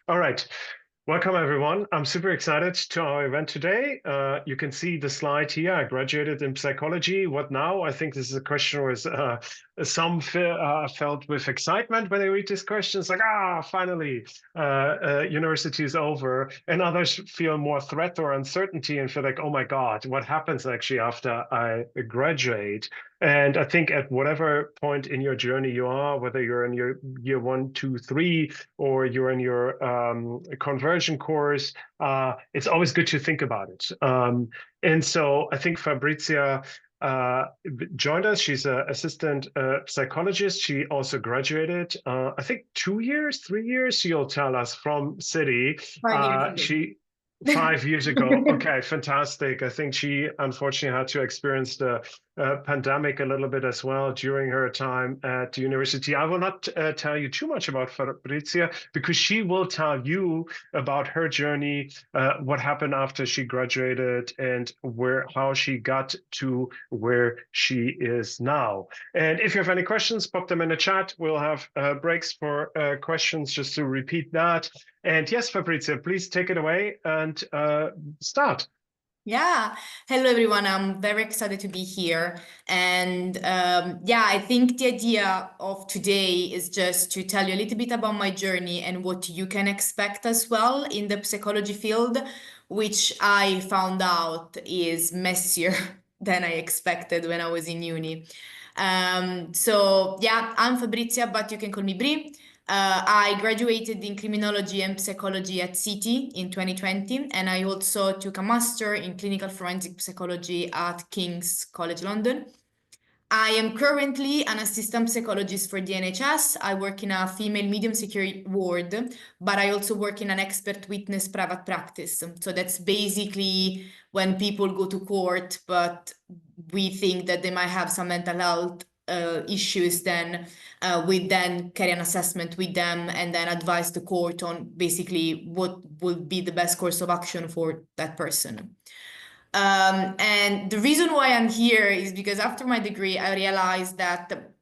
All right. Welcome, everyone. I'm super excited to our event today. You can see the slide here. I graduated in psychology. What now? I think this is a question with some felt with excitement when they read this question. It's like, finally, university is over. And others feel more threat or uncertainty and feel like, oh my God, what happens actually after I graduate? And I think at whatever point in your journey you are, whether you're in your year 1, 2, 3, or you're in your conversion course, it's always good to think about it. And so I think Fabrizia uh, joined us. She's an assistant psychologist. She also graduated, I think 2 years, 3 years, she'll tell us, from City. 5 years ago. She 5 years ago. Okay, fantastic. I think she unfortunately had to experience the pandemic a little bit as well during her time at the university. I will not tell you too much about Fabrizia because she will tell you about her journey, what happened after she graduated, and how she got to where she is now. And if you have any questions, pop them in the chat. We'll have breaks for questions just to repeat that. And yes, Fabrizia, please take it away and start. Yeah. Hello, everyone. I'm very excited to be here. And yeah, I think the idea of today is just to tell you a little bit about my journey and what you can expect as well in the psychology field, which I found out is messier than I expected when I was in uni. So yeah, I'm Fabrizia, but you can call me Bri. I graduated in criminology and psychology at City in 2020, and I also took a master in clinical forensic psychology at King's College London. I am currently an assistant psychologist for the NHS. I work in a female medium security ward, but I also work in an expert witness private practice. So that's basically when people go to court, but we think that they might have some mental health issues, then we then carry an assessment with them and then advise the court on basically what would be the best course of action for that person. And the reason why I'm here is because after my degree, I realized that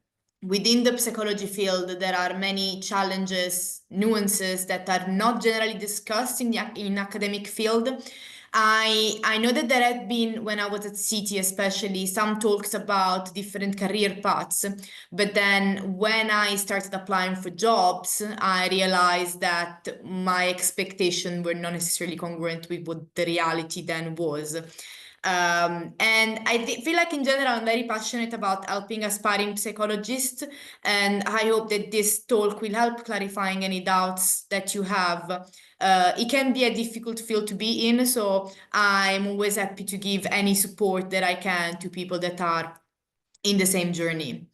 within the psychology field, there are many challenges, nuances that are not generally discussed in the academic field. I know that there had been, when I was at City especially, some talks about different career paths, but then when I started applying for jobs, I realized that my expectations were not necessarily congruent with what the reality then was. And I feel like in general, I'm very passionate about helping aspiring psychologists, and I hope that this talk will help clarifying any doubts that you have. It can be a difficult field to be in, so I'm always happy to give any support that I can to people that are in the same journey.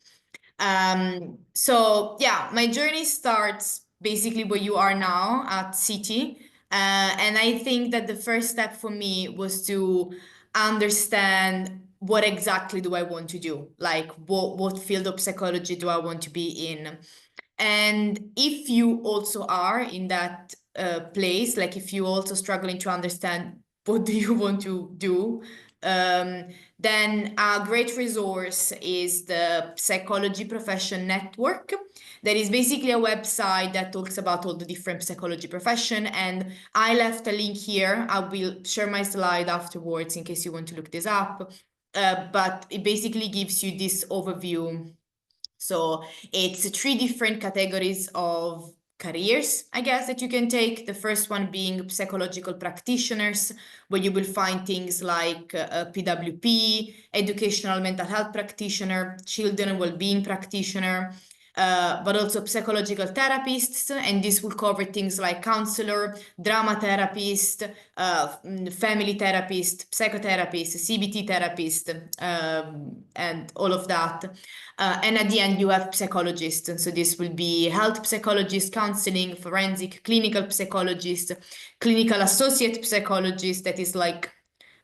So yeah, my journey starts basically where you are now at City. And I think that the first step for me was to understand what exactly do I want to do? Like what field of psychology do I want to be in? And if you also are in that place, like if you also struggling to understand what do you want to do, then a great resource is the Psychology Profession Network. That is basically a website that talks about all the different psychology profession. And I left a link here. I will share my slide afterwards in case you want to look this up. But it basically gives you this overview. So it's 3 different categories of careers, I guess, that you can take. The first one being psychological practitioners, where you will find things like PWP, educational mental health practitioner, children and well-being practitioner, but also psychological therapists, and this will cover things like counselor, drama therapist, family therapist, psychotherapist, CBT therapist, and all of that. And at the end, you have psychologists. And so this will be health psychologist, counseling, forensic, clinical psychologist, clinical associate psychologist. That is like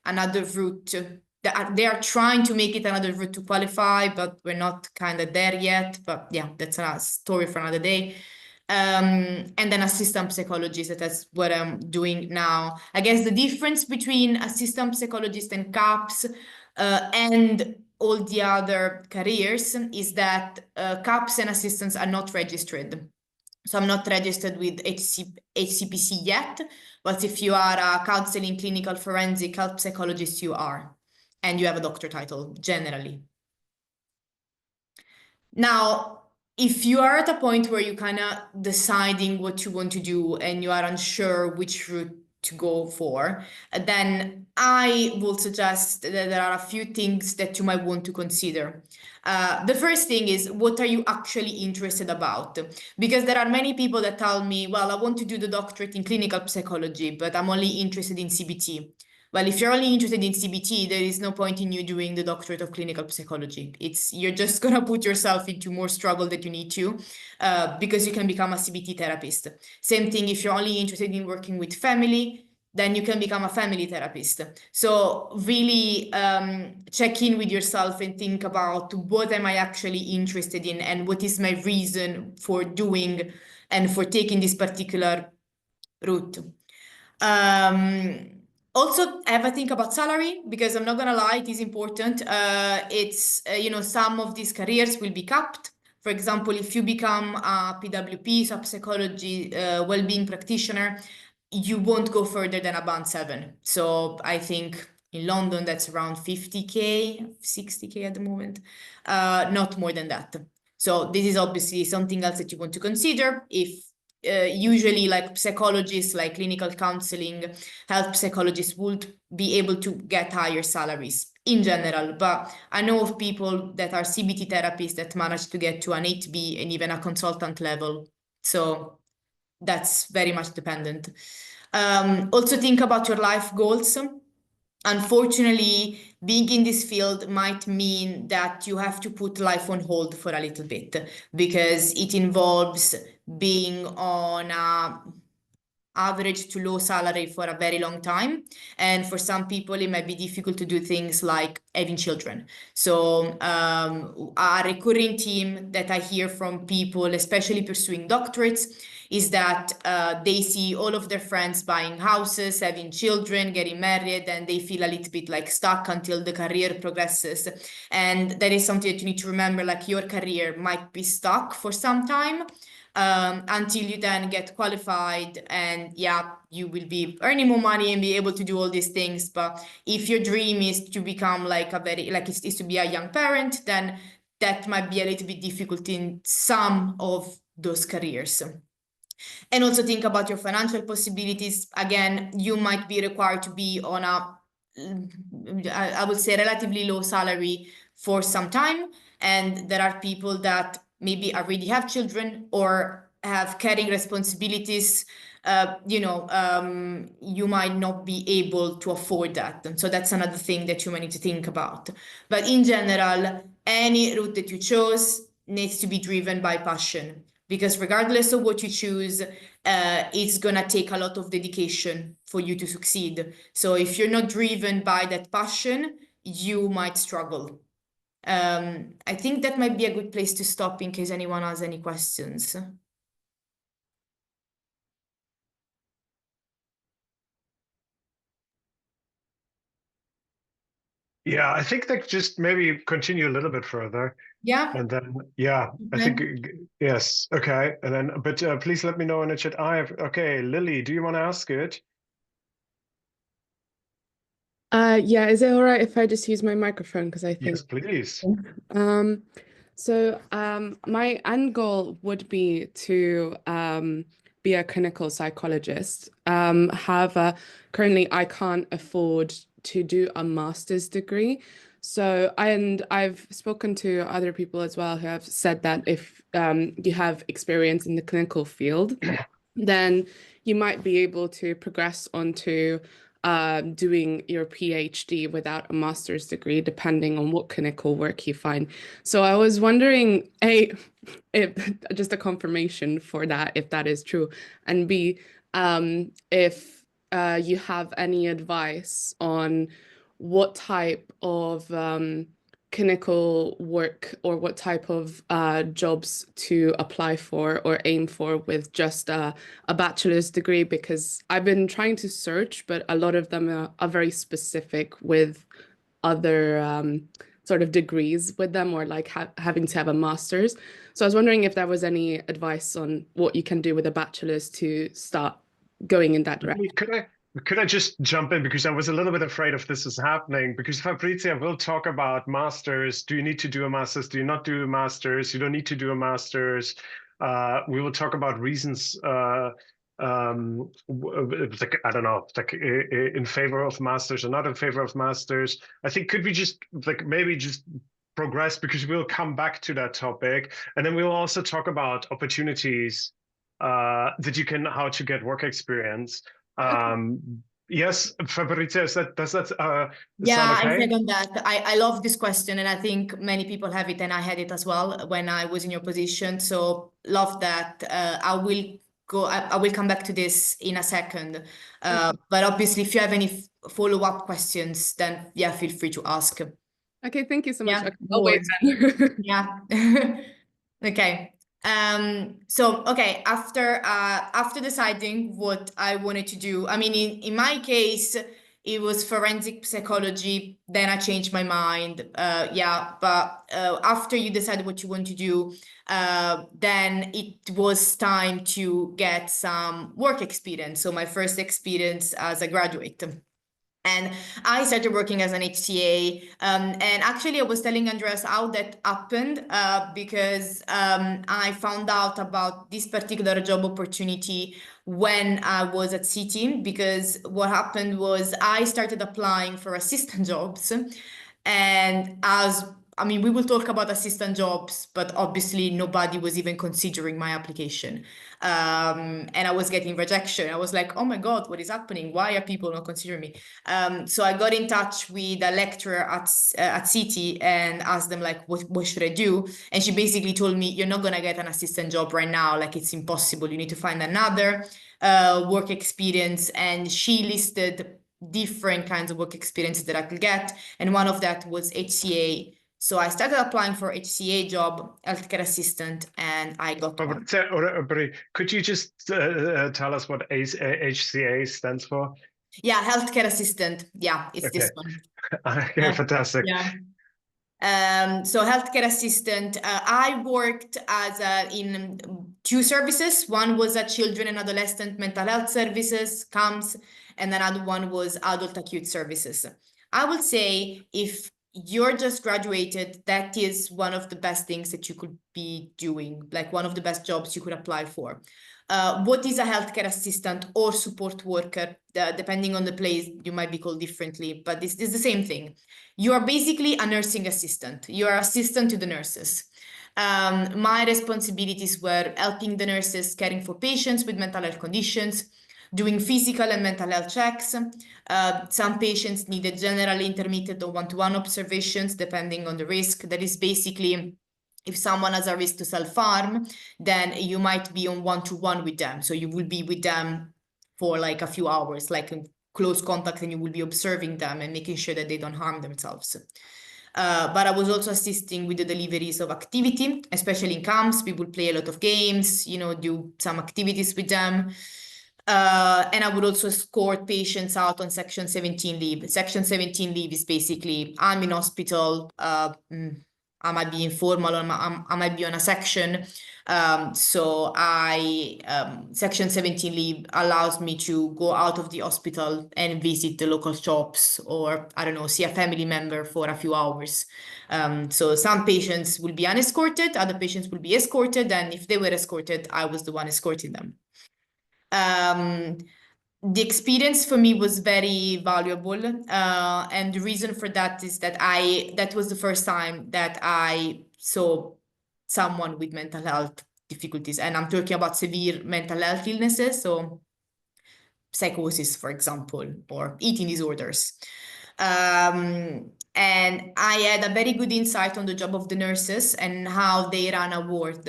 another route. They are trying to make it another route to qualify, but we're not kind of there yet. But yeah, that's a story for another day. And then assistant psychologist, that's what I'm doing now. I guess the difference between assistant psychologist and CAPS and all the other careers is that CAPS and assistants are not registered. So I'm not registered with HCPC yet, but if you are a counseling clinical forensic health psychologist, you are, and you have a doctor title generally. Now, if you are at a point where you're kind of deciding what you want to do and you are unsure which route to go for, then I will suggest that there are a few things that you might want to consider. The first thing is, what are you actually interested about? Because there are many people that tell me, well, I want to do the doctorate in clinical psychology, but I'm only interested in CBT. Well, if you're only interested in CBT, there is no point in you doing the doctorate of clinical psychology. You're just gonna put yourself into more struggle that you need to, because you can become a CBT therapist. Same thing if you're only interested in working with family, then you can become a family therapist. So really check in with yourself and think about, what am I actually interested in and what is my reason for doing and for taking this particular route. Also, have a think about salary, because I'm not gonna lie, it is important. Some of these careers will be capped. For example, if you become a PWP, so psychology well-being practitioner, you won't go further than a band 7. So I think in London that's around 50K, 60K at the moment, not more than that. So this is obviously something else that you want to consider. If usually like psychologists, like clinical counseling, health psychologists would be able to get higher salaries in general. But I know of people that are CBT therapists that manage to get to an 8B and even a consultant level. So that's very much dependent. Also think about your life goals. Unfortunately, being in this field might mean that you have to put life on hold for a little bit, because it involves being on a average to low salary for a very long time. And for some people, it might be difficult to do things like having children. So a recurring theme that I hear from people, especially pursuing doctorates, is that they see all of their friends buying houses, having children, getting married, and they feel a little bit like stuck until the career progresses. And that is something that you need to remember, like your career might be stuck for some time, until you then get qualified, and yeah, you will be earning more money and be able to do all these things. But if your dream is to become like is to be a young parent, then that might be a little bit difficult in some of those careers. And also think about your financial possibilities. Again, you might be required to be on I would say, relatively low salary for some time. And there are people that maybe already have children or have caring responsibilities. You might not be able to afford that. And so that's another thing that you might need to think about. But in general, any route that you chose needs to be driven by passion, because regardless of what you choose, it's gonna take a lot of dedication for you to succeed. So if you're not driven by that passion, you might struggle. I think that might be a good place to stop in case anyone has any questions. Yeah, I think that just maybe continue a little bit further. Yeah. And then, yeah, I think, yes, okay. And then, but please let me know in the chat. Okay, Lily, do you want to ask it? Yeah, is it all right if I just use my microphone? Because I think Yes, please. My end goal would be to be a clinical psychologist. Currently I can't afford to do a master's degree. And I've spoken to other people as well who have said that if you have experience in the clinical field, then you might be able to progress onto doing your PhD without a master's degree, depending on what clinical work you find. So I was wondering, A, if just a confirmation for that, if that is true, and B, if you have any advice on what type of clinical work or what type of jobs to apply for or aim for with just a bachelor's degree, because I've been trying to search, but a lot of them are very specific with other sort of degrees with them, or like having to have a master's. So I was wondering if there was any advice on what you can do with a bachelor's to start going in that direction. Could I just jump in, because I was a little bit afraid if this is happening, because Fabrizia will talk about masters. Do you need to do a master's? Do you not do a master's? You don't need to do a master's. We will talk about reasons, like, I don't know, like in favor of masters or not in favor of masters. I think, could we just like maybe just progress, because we'll come back to that topic, and then we'll also talk about opportunities that you can, how to get work experience. Yes, Fabrizia, does that Yeah, sound I okay? second that. I love this question, and I think many people have it, and I had it as well when I was in your position. So love that. I will come back to this in a second. But obviously, if you have any follow-up questions, then yeah, feel free to ask. Okay, thank you so much. Yeah, Okay, I'll wait no worries. then. Yeah. Okay. So okay, after deciding what I wanted to do, I mean, in my case, it was forensic psychology. Then I changed my mind. Yeah, but after you decide what you want to do, then it was time to get some work experience. So my first experience as a graduate. And I started working as an HCA. And actually, I was telling Andreas how that happened because I found out about this particular job opportunity when I was at City. Because what happened was I started applying for assistant jobs. And we will talk about assistant jobs, but obviously nobody was even considering my application. And I was getting rejection. I was like, oh my God, what is happening? Why are people not considering me? So I got in touch with a lecturer at City and asked them, like, what should I do? And she basically told me, you're not going to get an assistant job right now. Like, it's impossible. You need to find another work experience. And she listed different kinds of work experiences that I could get. And one of that was HCA. So I started applying for HCA job, healthcare assistant, and I got one. Could you just tell us what HCA stands for? Yeah, healthcare assistant. Yeah, it's Okay. this one. Okay, fantastic. Yeah. So healthcare assistant, I worked in two services. One was a children and adolescent mental health services, CAMS, and another one was adult acute services. I would say if you're just graduated, that is one of the best things that you could be doing, like one of the best jobs you could apply for. What is a healthcare assistant or support worker? Depending on the place, you might be called differently, but this is the same thing. You are basically a nursing assistant. You are assistant to the nurses. My responsibilities were helping the nurses caring for patients with mental health conditions, doing physical and mental health checks. Some patients needed general, intermittent, or one-to-one observations, depending on the risk. That is basically, if someone has a risk to self-harm, then you might be on one-to-one with them. So you will be with them for like a few hours, like in close contact, and you will be observing them and making sure that they don't harm themselves. But I was also assisting with the deliveries of activity, especially in camps. We would play a lot of games, do some activities with them. And I would also escort patients out on Section 17 leave. Section 17 leave is basically, I'm in hospital, I might be informal, or I might be on a section. So Section 17 leave allows me to go out of the hospital and visit the local shops, or, I don't know, see a family member for a few hours. So some patients will be unescorted, other patients will be escorted, and if they were escorted, I was the one escorting them. The experience for me was very valuable, and the reason for that is that that was the first time that I saw someone with mental health difficulties, and I'm talking about severe mental health illnesses, so psychosis, for example, or eating disorders. And I had a very good insight on the job of the nurses and how they run a ward.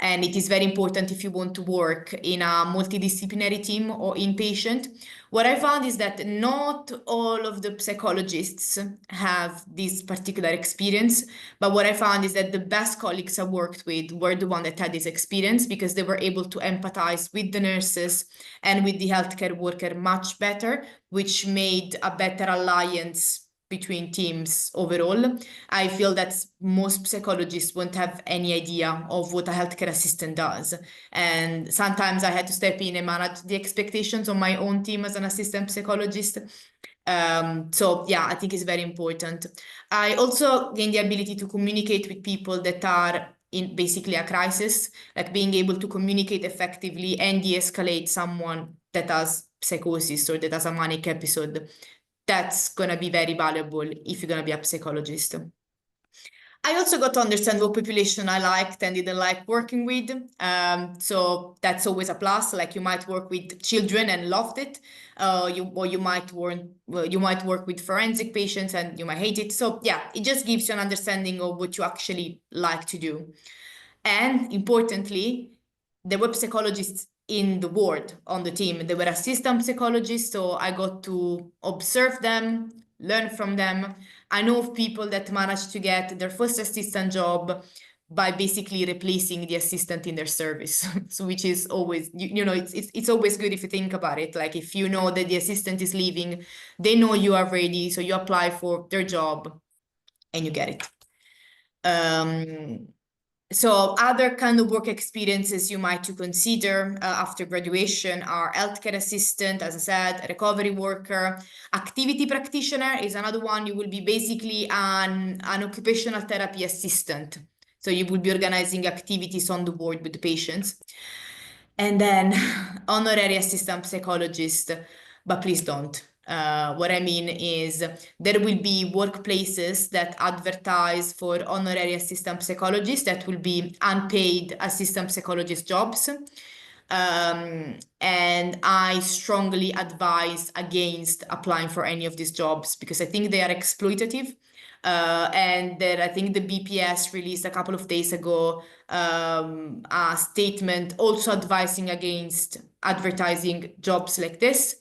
And it is very important if you want to work in a multidisciplinary team or inpatient. What I found is that not all of the psychologists have this particular experience, but what I found is that the best colleagues I worked with were the ones that had this experience, because they were able to empathize with the nurses and with the healthcare worker much better, which made a better alliance between teams overall. I feel that most psychologists won't have any idea of what a healthcare assistant does. And sometimes I had to step in and manage the expectations on my own team as an assistant psychologist. So yeah, I think it's very important. I also gained the ability to communicate with people that are in basically a crisis, like being able to communicate effectively and de-escalate someone that has psychosis or that has a manic episode. That's going to be very valuable if you're going to be a psychologist. I also got to understand what population I liked and didn't like working with. So that's always a plus. Like you might work with children and loved it. You might work with forensic patients and you might hate it. So yeah, it just gives you an understanding of what you actually like to do. And importantly, there were psychologists in the ward on the team. They were assistant psychologists, so I got to observe them, learn from them. I know of people that managed to get their first assistant job by basically replacing the assistant in their service. So which is always, it's always good if you think about it. Like if you know that the assistant is leaving, they know you are ready, so you apply for their job and you get it. So other kind of work experiences you might to consider after graduation are healthcare assistant, as I said, recovery worker, activity practitioner is another one. You will be basically an occupational therapy assistant. So you will be organizing activities on the ward with the patients. And then honorary assistant psychologist, but please don't. What I mean is there will be workplaces that advertise for honorary assistant psychologists that will be unpaid assistant psychologist jobs. And I strongly advise against applying for any of these jobs because I think they are exploitative. And that I think the BPS released a couple of days ago a statement also advising against advertising jobs like this.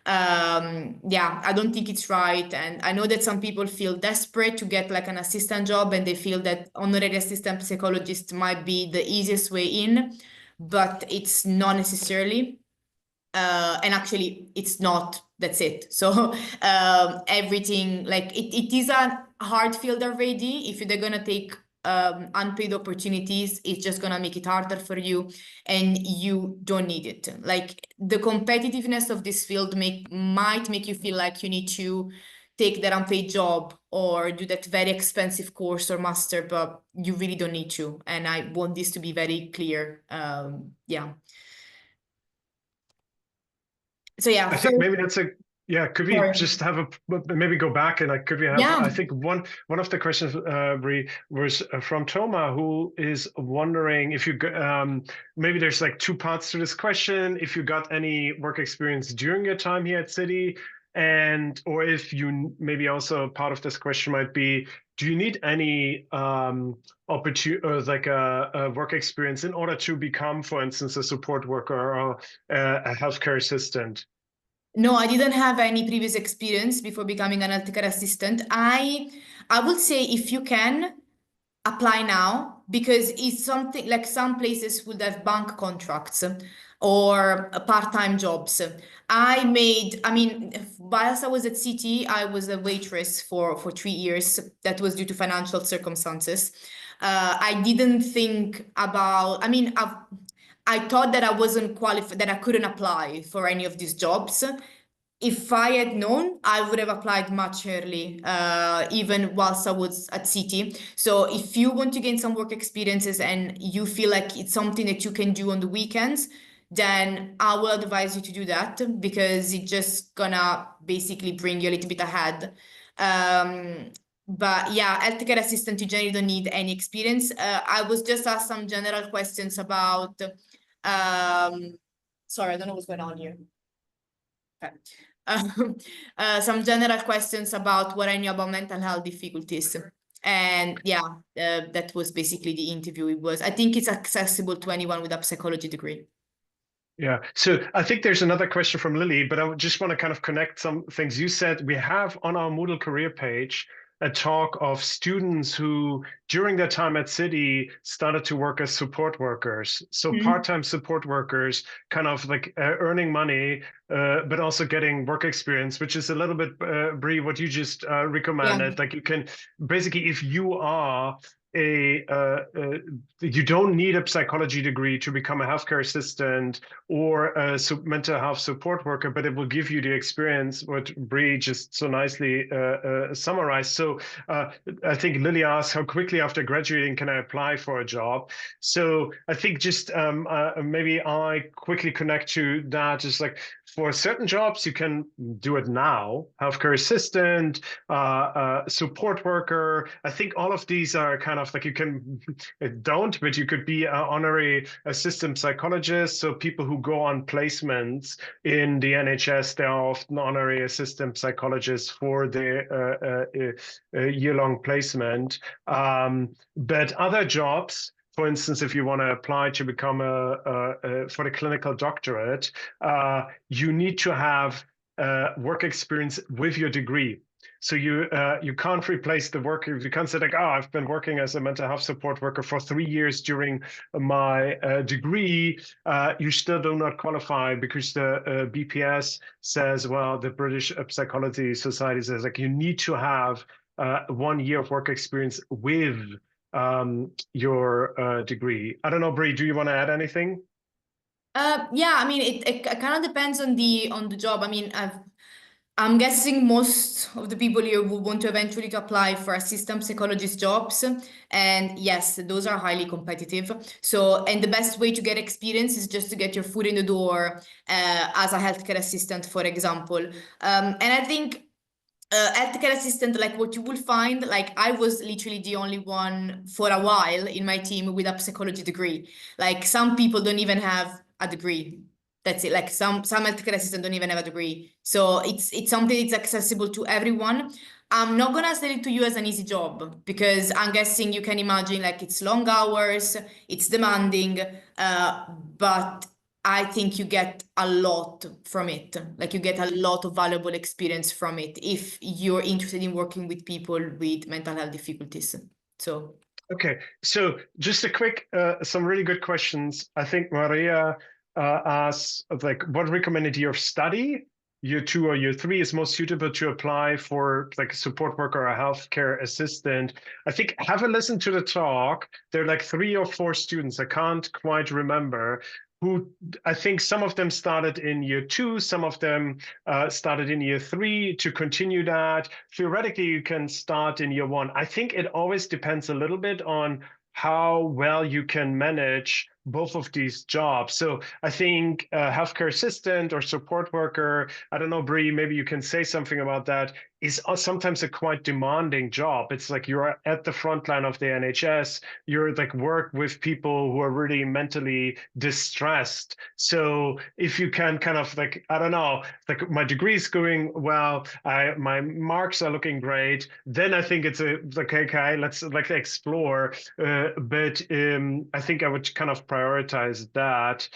Yeah, I don't think it's right. And I know that some people feel desperate to get like an assistant job and they feel that honorary assistant psychologist might be the easiest way in, but it's not necessarily. And actually it's not, that's it. So everything, like it is a hard field already. If they're gonna take unpaid opportunities, it's just gonna make it harder for you and you don't need it. Like the competitiveness of this field might make you feel like you need to take that unpaid job or do that very expensive course or master, but you really don't need to. And I want this to be very clear. Yeah. So yeah, I think maybe that's could we sorry. just have maybe go back and could we have, Yeah. I think one of the questions, Brie, was from Toma, who is wondering if you, maybe there's like two parts to this question, if you got any work experience during your time here at City, or if you, maybe also part of this question might be, do you need any opportunity, like a work experience in order to become, for instance, a support worker or a healthcare assistant? No, I didn't have any previous experience before becoming an healthcare assistant. I would say if you can apply now, because it's something like some places would have bank contracts or part-time jobs. I mean, whilst I was at City, I was a waitress for 3 years. That was due to financial circumstances. I didn't think about, I thought that I wasn't qualified, that I couldn't apply for any of these jobs. If I had known, I would have applied much early, even whilst I was at City. So if you want to gain some work experiences and you feel like it's something that you can do on the weekends, then I will advise you to do that because it's just gonna basically bring you a little bit ahead. But yeah, healthcare assistant, you generally don't need any experience. I was just asked some general questions about, sorry, I don't know what's going on here. Okay. Some general questions about what I knew about mental health difficulties. And yeah, that was basically the interview. I think it's accessible to anyone with a psychology degree. Yeah, so I think there's another question from Lily, but I just want to kind of connect some things you said. We have on our Moodle career page a talk of students who, during their time at City, started to work as support workers. So part-time support workers, kind of like earning money, but also getting work experience, which is a little bit, Bree, what you just recommended. Yeah. Like you can basically, if you are you don't need a psychology degree to become a healthcare assistant or a mental health support worker, but it will give you the experience, what Bree just so nicely summarized. So I think Lily asked, how quickly after graduating can I apply for a job? So I think just maybe I quickly connect to that. Just like for certain jobs, you can do it now. Healthcare assistant, support worker. I think all of these are kind of like you can don't, but you could be an honorary assistant psychologist. So people who go on placements in the NHS, they're often honorary assistant psychologists for their year-long placement. But other jobs, for instance, if you want to apply to become for the clinical doctorate, you need to have work experience with your degree. So you can't replace the work. You can't say like, oh, I've been working as a mental health support worker for 3 years during my degree. You still do not qualify because the BPS says, well, the British Psychology Society says like you need to have 1 year of work experience with your degree. I don't know, Bree, do you want to add anything? Yeah, I mean, it kind of depends on the job. I mean, I'm guessing most of the people here will want to eventually apply for assistant psychologist jobs. And yes, those are highly competitive. So, and the best way to get experience is just to get your foot in the door as a healthcare assistant, for example. And I think healthcare assistant, like what you will find, like I was literally the only one for a while in my team with a psychology degree. Like some people don't even have a degree. That's it. Like some healthcare assistant don't even have a degree. So it's something that's accessible to everyone. I'm not gonna sell it to you as an easy job because I'm guessing you can imagine like it's long hours, it's demanding, but I think you get a lot from it. Like you get a lot of valuable experience from it if you're interested in working with people with mental health difficulties. So. Okay, so just a quick, some really good questions. I think Maria asked, like, what recommended year of study, year 2 or year 3, is most suitable to apply for like a support worker or a healthcare assistant? I think have a listen to the talk. There are like 3 or 4 students, I can't quite remember, who I think some of them started in year 2, some of them started in year 3 to continue that. Theoretically, you can start in year 1. I think it always depends a little bit on how well you can manage both of these jobs. So I think healthcare assistant or support worker, I don't know, Bree, maybe you can say something about that, is sometimes a quite demanding job. It's like you're at the front line of the NHS, you're like work with people who are really mentally distressed. So if you can kind of like, I don't know, like my degree is going well, my marks are looking great, then I think it's like, okay, let's like explore. But I think I would kind of prioritize that.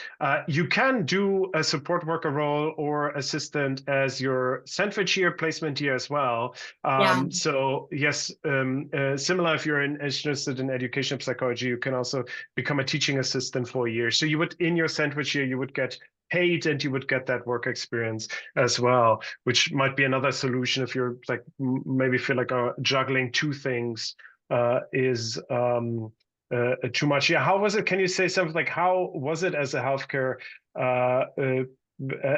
You can do a support worker role or assistant as your sandwich year, placement year as well. Yeah. So yes, similar if you're interested in educational psychology, you can also become a teaching assistant for a year. So you would, in your sandwich year, you would get paid and you would get that work experience as well, which might be another solution if you're like maybe feel like juggling 2 things is too much. Yeah, how was it? Can you say something like how was it as a healthcare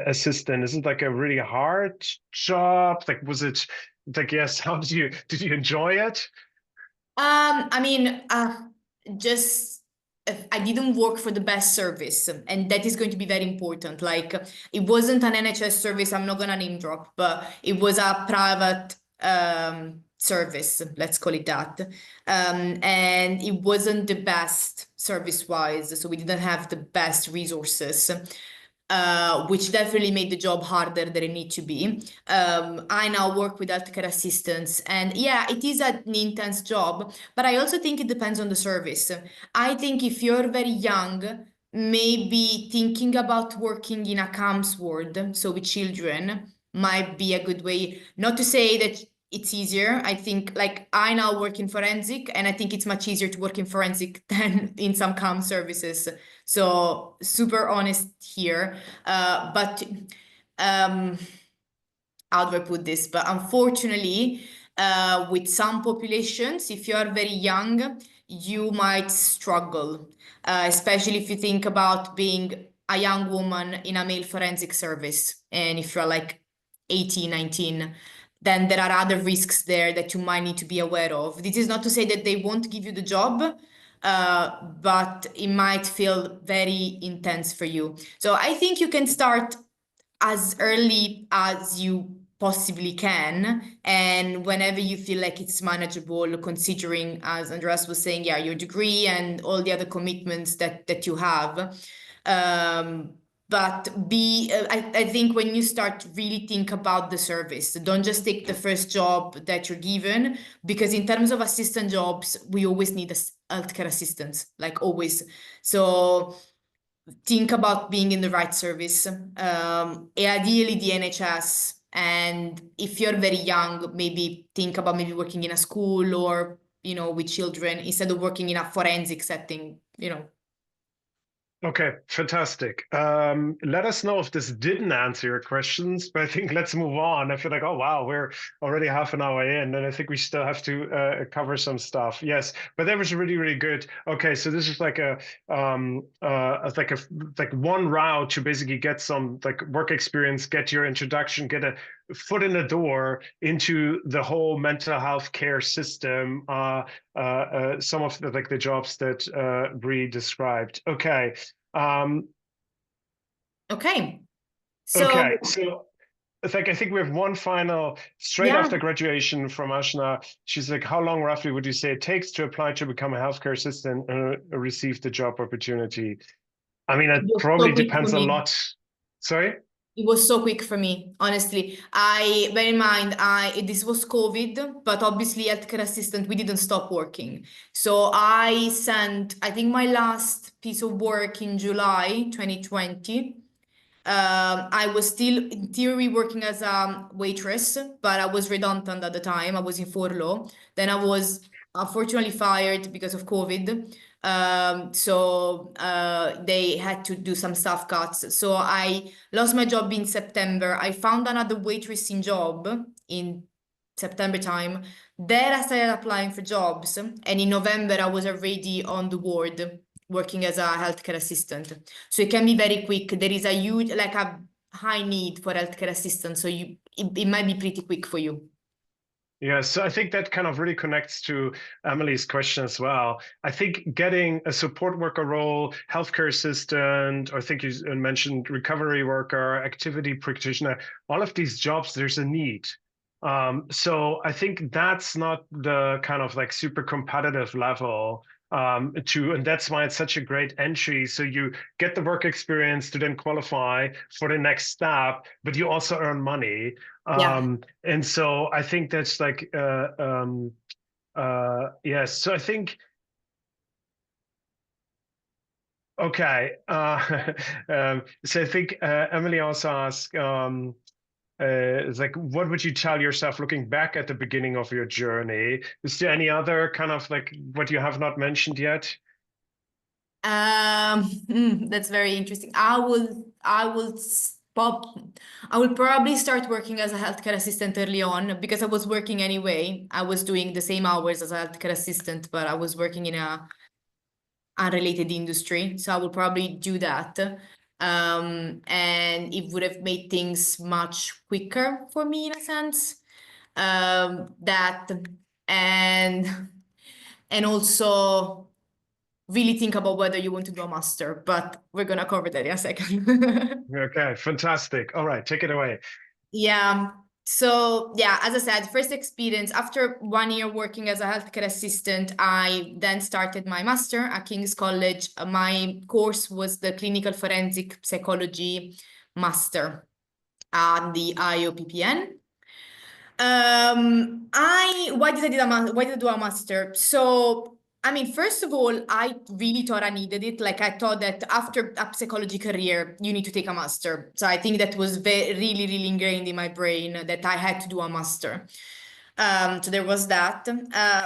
assistant? Is it like a really hard job? Like was it like yes? How did you enjoy it? I mean, just I didn't work for the best service, and that is going to be very important. Like it wasn't an NHS service. I'm not gonna name drop, but it was a private service, let's call it that. And it wasn't the best service-wise, so we didn't have the best resources. Which definitely made the job harder than it need to be. I now work with healthcare assistants, and yeah, it is an intense job, but I also think it depends on the service. I think if you're very young, maybe thinking about working in a CAMS ward, so with children, might be a good way. Not to say that it's easier. I think like I now work in forensic, and I think it's much easier to work in forensic than in some CAM services. So super honest here. But how do I put this? But unfortunately, with some populations, if you are very young, you might struggle, especially if you think about being a young woman in a male forensic service. And if you're like 18, 19, then there are other risks there that you might need to be aware of. This is not to say that they won't give you the job, but it might feel very intense for you. So I think you can start as early as you possibly can, and whenever you feel like it's manageable, considering, as Andreas was saying, yeah, your degree and all the other commitments that you have. But I think when you start really think about the service, don't just take the first job that you're given, because in terms of assistant jobs, we always need healthcare assistants, like always. So think about being in the right service, ideally the NHS. And if you're very young, maybe think about maybe working in a school or, with children instead of working in a forensic setting. Okay, fantastic. Let us know if this didn't answer your questions, but I think let's move on. I feel like, oh wow, we're already half an hour in, and I think we still have to cover some stuff. Yes, but that was really, really good. Okay, so this is like like one route to basically get some like work experience, get your introduction, get a foot in the door into the whole mental health care system. Some of the like the jobs that Bree described. Okay. Okay. So Okay, so it's like I think we have one final straight yeah, after graduation from Ashna. She's like, how long roughly would you say it takes to apply to become a healthcare assistant and receive the job opportunity? I mean, it it was so probably quick for depends a me. lot. Sorry? It was so quick for me, honestly. I bear in mind, this was COVID, but obviously healthcare assistant, we didn't stop working. So I sent, I think my last piece of work in July 2020. I was still in theory working as a waitress, but I was redundant at the time. I was in furlough. Then I was unfortunately fired because of COVID. So they had to do some staff cuts. So I lost my job in September. I found another waitressing job in September time. Then I started applying for jobs, and in November I was already on the ward working as a healthcare assistant. So it can be very quick. There is a huge, like a high need for healthcare assistants. So it might be pretty quick for you. Yeah, so I think that kind of really connects to Emily's question as well. I think getting a support worker role, healthcare assistant, or I think you mentioned recovery worker, activity practitioner, all of these jobs, there's a need. So I think that's not the kind of like super competitive level and that's why it's such a great entry. So you get the work experience to then qualify for the next step, but you also earn money. Yeah. And so I think that's like, yes. So I think, okay. So I think Emily also asked, it's like, what would you tell yourself looking back at the beginning of your journey? Is there any other kind of like what you have not mentioned yet? That's very interesting. I will probably start working as a healthcare assistant early on because I was working anyway. I was doing the same hours as a healthcare assistant, but I was working in a unrelated industry. So I will probably do that. And it would have made things much quicker for me in a sense. That and also really think about whether you want to do a master, but we're gonna cover that in a second. Okay, fantastic. All right, take it away. Yeah. So yeah, as I said, first experience after 1 year working as a healthcare assistant, I then started my master at King's College. My course was the clinical forensic psychology master at the IOPPN. Why did I do a master? So I mean, first of all, I really thought I needed it. Like I thought that after a psychology career, you need to take a master. So I think that was really, really ingrained in my brain that I had to do a master. So there was that.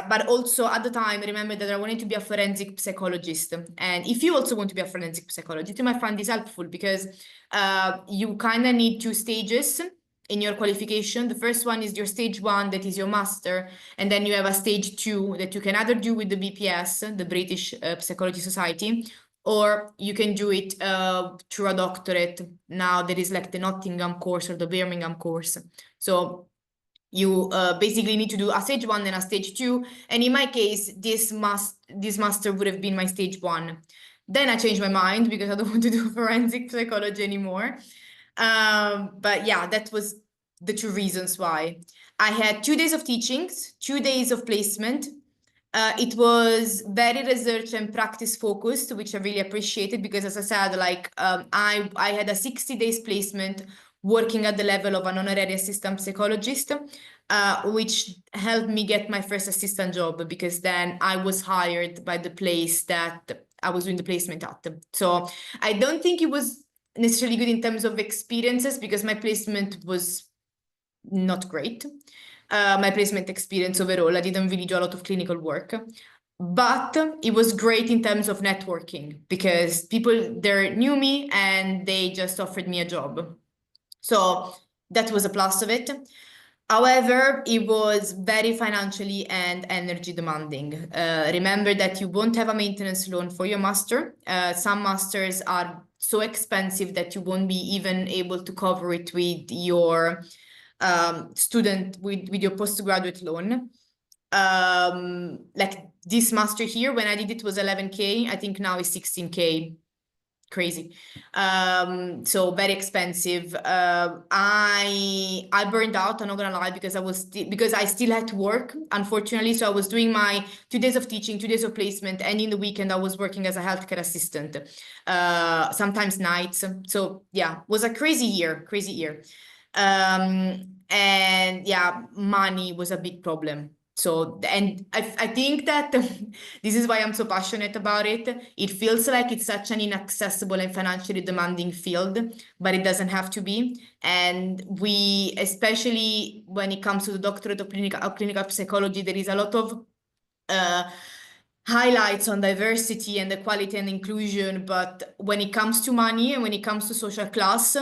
But also at the time, I remember that I wanted to be a forensic psychologist. And if you also want to be a forensic psychologist, you might find this helpful because you kind of need 2 stages in your qualification. The first one is your stage 1, that is your master. And then you have a stage 2 that you can either do with the BPS, the British Psychology Society, or you can do it through a doctorate. Now there is like the Nottingham course or the Birmingham course. So you basically need to do a stage 1 and a stage 2. And in my case, this master would have been my stage 1. Then I changed my mind because I don't want to do forensic psychology anymore. But yeah, that was the 2 reasons why. I had 2 days of teachings, 2 days of placement. It was very research and practice focused, which I really appreciated because, as I said, like I had a 60 days placement working at the level of an honorary assistant psychologist, which helped me get my first assistant job because then I was hired by the place that I was doing the placement at. So I don't think it was necessarily good in terms of experiences because my placement was not great. My placement experience overall, I didn't really do a lot of clinical work. But it was great in terms of networking because people there knew me and they just offered me a job. So that was a plus of it. However, it was very financially and energy demanding. Remember that you won't have a maintenance loan for your master. Some masters are so expensive that you won't be even able to cover it with your with your postgraduate loan. Like this master here, when I did it was 11K. I think now it's 16K. Crazy. So very expensive. I burned out, I'm not gonna lie, because I still had to work, unfortunately. So I was doing my 2 days of teaching, 2 days of placement, and in the weekend I was working as a healthcare assistant, sometimes nights. So yeah, was a crazy year. And yeah, money was a big problem. So, and I think that this is why I'm so passionate about it. It feels like it's such an inaccessible and financially demanding field, but it doesn't have to be. And we, especially when it comes to the doctorate of clinical psychology, there is a lot of highlights on diversity and equality and inclusion, but when it comes to money and when it comes to social class,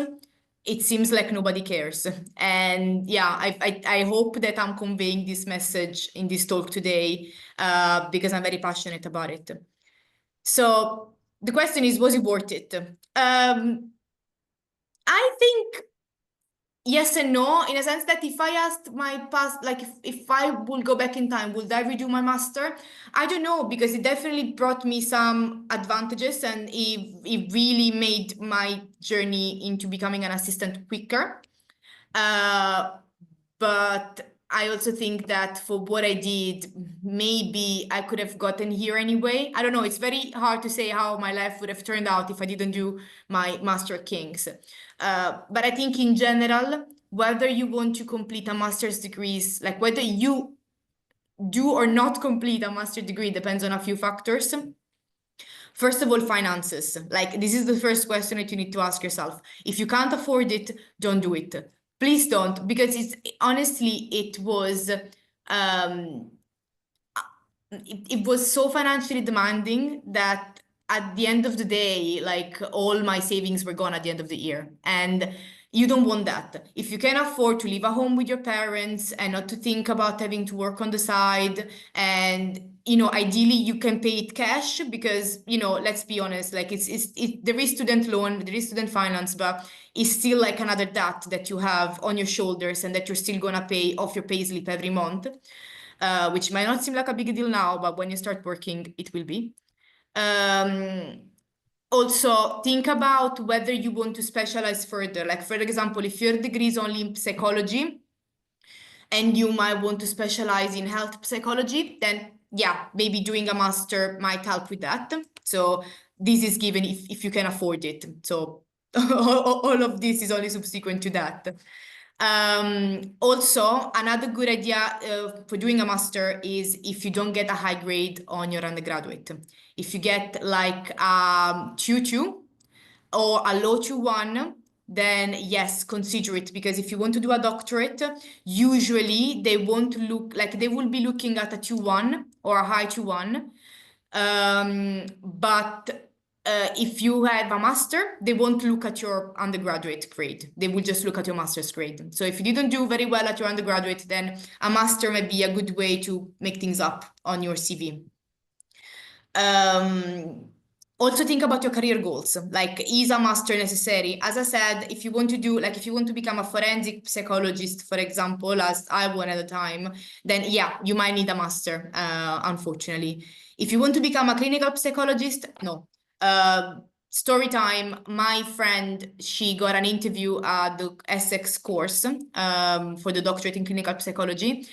it seems like nobody cares. And yeah, I hope that I'm conveying this message in this talk today because I'm very passionate about it. So the question is, was it worth it? I think yes and no, in a sense that if I asked my past, like if I will go back in time, would I redo my master? I don't know, because it definitely brought me some advantages and it really made my journey into becoming an assistant quicker. But I also think that for what I did, maybe I could have gotten here anyway. I don't know. It's very hard to say how my life would have turned out if I didn't do my Master of Kings. But I think in general, whether you want to complete a master's degree, like whether you do or not complete a master's degree depends on a few factors. First of all, finances. Like this is the first question that you need to ask yourself. If you can't afford it, don't do it. Please don't, because it's honestly, it was so financially demanding that at the end of the day, like all my savings were gone at the end of the year. And you don't want that. If you can afford to live at home with your parents and not to think about having to work on the side, and ideally you can pay it cash because, let's be honest, like there is student loan, there is student finance, but it's still like another debt that you have on your shoulders and that you're still gonna pay off your payslip every month, which might not seem like a big deal now, but when you start working, it will be. Also, think about whether you want to specialize further. Like, for example, if your degree is only in psychology and you might want to specialize in health psychology, then yeah, maybe doing a master might help with that. So this is given if you can afford it. So all of this is only subsequent to that. Also, another good idea for doing a master is if you don't get a high grade on your undergraduate. If you get like 2.2 or a low 2.1, then yes, consider it, because if you want to do a doctorate, usually they won't look like, they will be looking at a 2-1 or a high 2-1. But if you have a master, they won't look at your undergraduate grade. They will just look at your master's grade. So if you didn't do very well at your undergraduate, then a master might be a good way to make things up on your CV. Also think about your career goals. Like, is a master necessary? As I said, if you want to do, like, if you want to become a forensic psychologist, for example, as I was at the time, then yeah, you might need a master, unfortunately. If you want to become a clinical psychologist, no. Story time, my friend, she got an interview at the Essex course for the doctorate in clinical psychology.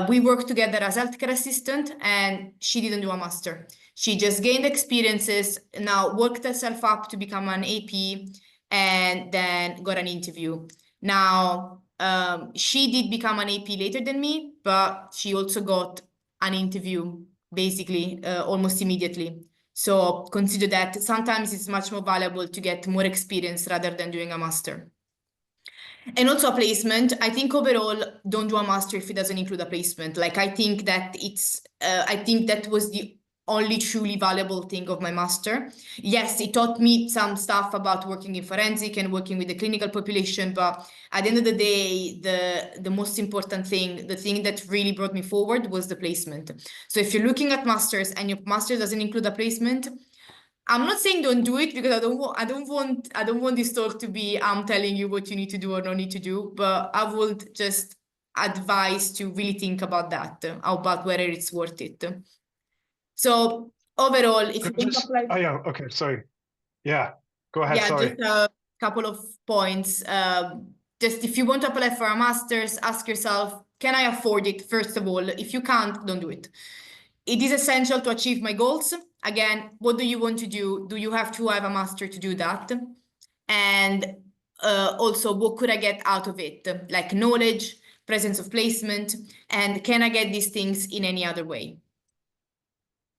We worked together as healthcare assistant, and she didn't do a master. She just gained experiences, now worked herself up to become an AP, and then got an interview. Now, she did become an AP later than me, but she also got an interview basically almost immediately. So consider that sometimes it's much more valuable to get more experience rather than doing a master. And also a placement. I think overall, don't do a master if it doesn't include a placement. Like, I think that I think that was the only truly valuable thing of my master. Yes, it taught me some stuff about working in forensic and working with the clinical population, but at the end of the day, the most important thing, the thing that really brought me forward, was the placement. So if you're looking at masters and your master doesn't include a placement, I'm not saying don't do it, because I don't want this talk to be I'm telling you what you need to do or don't need to do, but I would just advise to really think about that, about whether it's worth it. So overall, if you want to apply, Oh yeah, okay, sorry. Yeah, go ahead, sorry. just a couple of points. Just if you want to apply for a master's, ask yourself, can I afford it? First of all, if you can't, don't do it. It is essential to achieve my goals. Again, what do you want to do? Do you have to have a master to do that? And also, what could I get out of it? Like knowledge, presence of placement, and can I get these things in any other way?